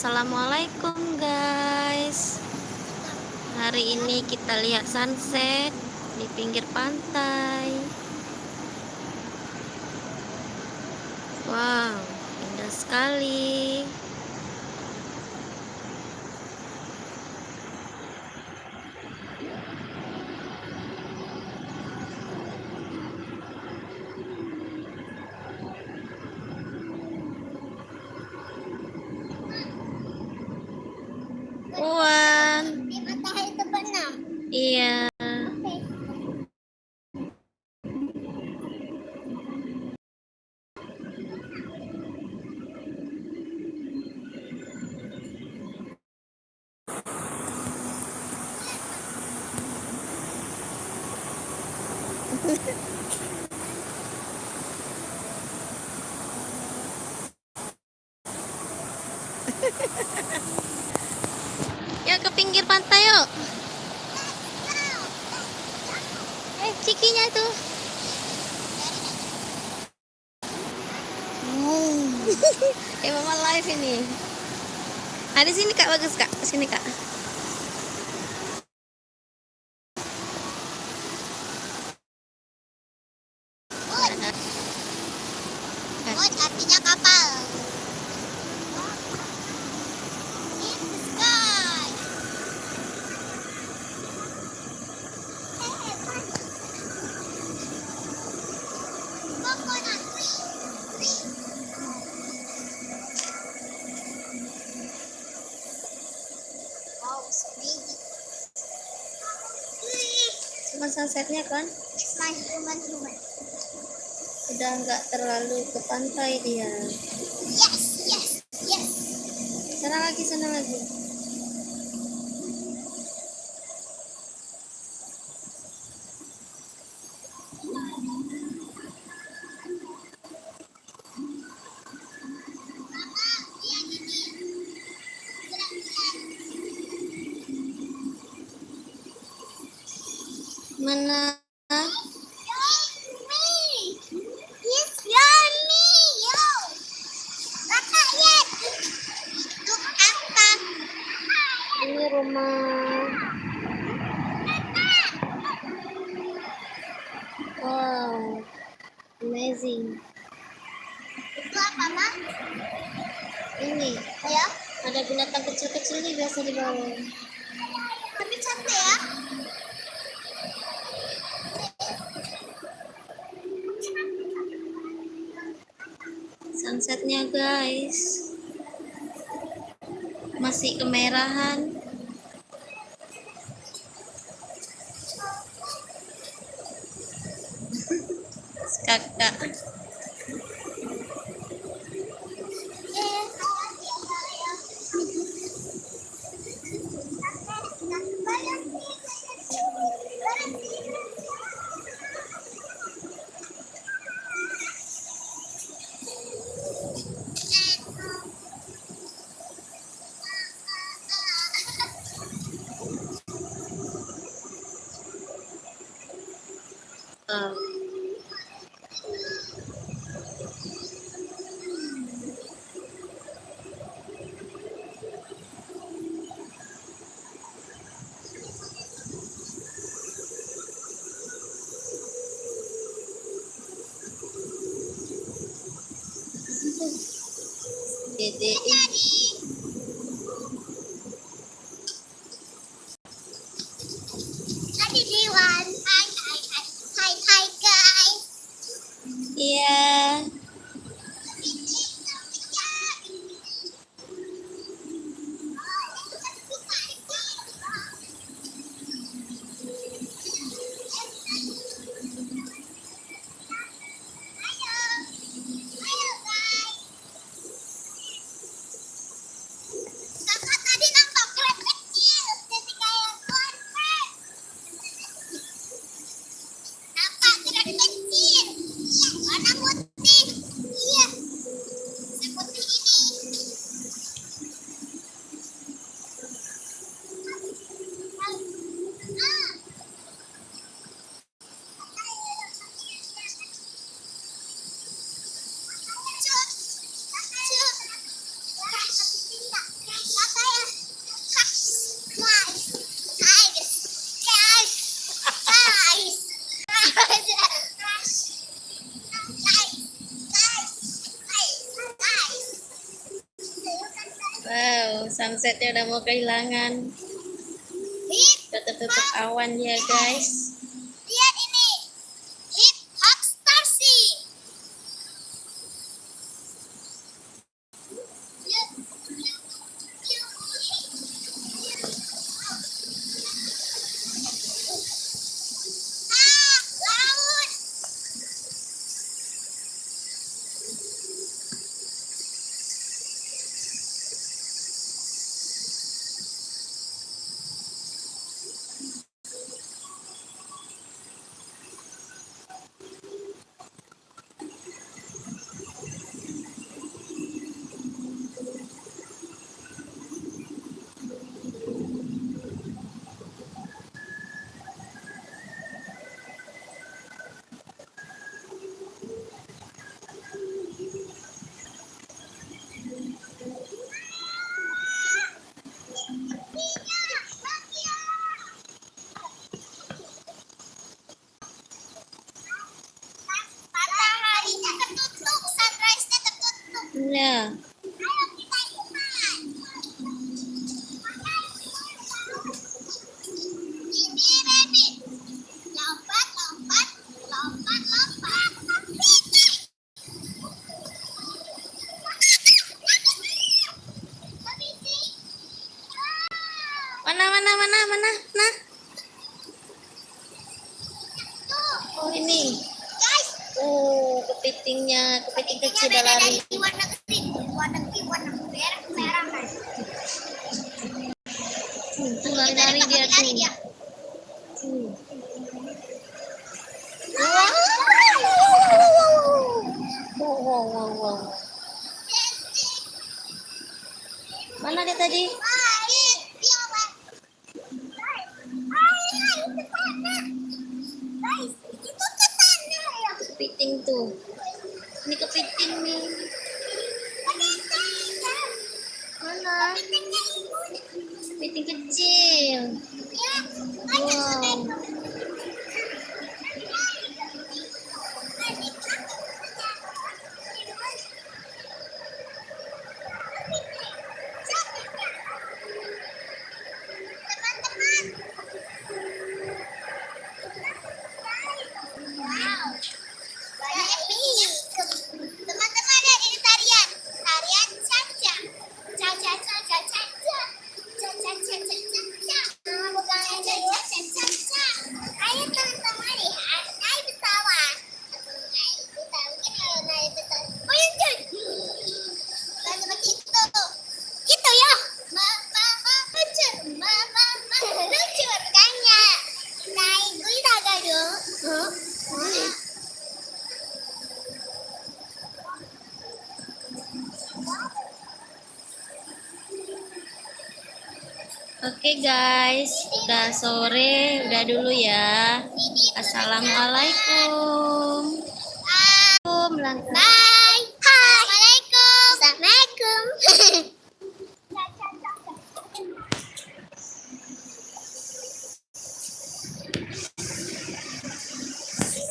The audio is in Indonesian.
Assalamualaikum guys. Hari ini kita lihat sunset di pinggir pantai. Wow, indah sekali. Wan. Di matahari terbenam. Iya. Yuk ke pinggir pantai yuk. Cikinya tuh. Mama live ini. Ada sini Kak, bagus Kak. Sini Kak. Boat artinya kapal. In the sky. Coconut tree. Wow, so amazing. Cuma sunsetnya kan It's my human. udah nggak terlalu ke pantai dia. Yes. Sana lagi. Mana? Ini rumah. Wow, amazing. Itu apa, Ma? Ini Ya, ada binatang kecil-kecil nih biasa di bawah. tapi cantik ya. Sunsetnya guys, masih kemerahan. Kakak. Dede. Tadi Dewan. Hai guys. Iya. Kakak tadi nampak crab kecil ketika yang konvert. Nampak crab kecil. Warna putih. sunsetnya udah mau kehilangan. Hip, Udah tertutup awan dia guys. lihat ini. Hip Hop Starcy. Laut. Mataharinya tertutup, sunrise-nya tertutup. Ya. Ayo kita ikutan. Ini baby. Lompat, lompat, lompat, lompat. Mana? Nah. Oh ini. Guys, Kepitingnya, kepiting kecil beda udah lari. dari luar negeri. Luar negeri warna merah kan. Tuh lari-lari dia tuh. Tuh. Wow. Mana dia tadi? Guys, itu ke sana ya. Kepiting tuh. Ini kepiting nih. Mana? Kepiting kecil. Wow. Teman-teman, lihat ini tarian caca. Caca. Ayo teman-teman lihat, naik pesawat. Naik pesawat. Oh yang jadi. Seperti itu. Gitu ya. Lucu makanya. Naik kuda gado. Oke guys, udah sore, udah dulu ya. Assalamualaikum. Ah, Langkah. bye.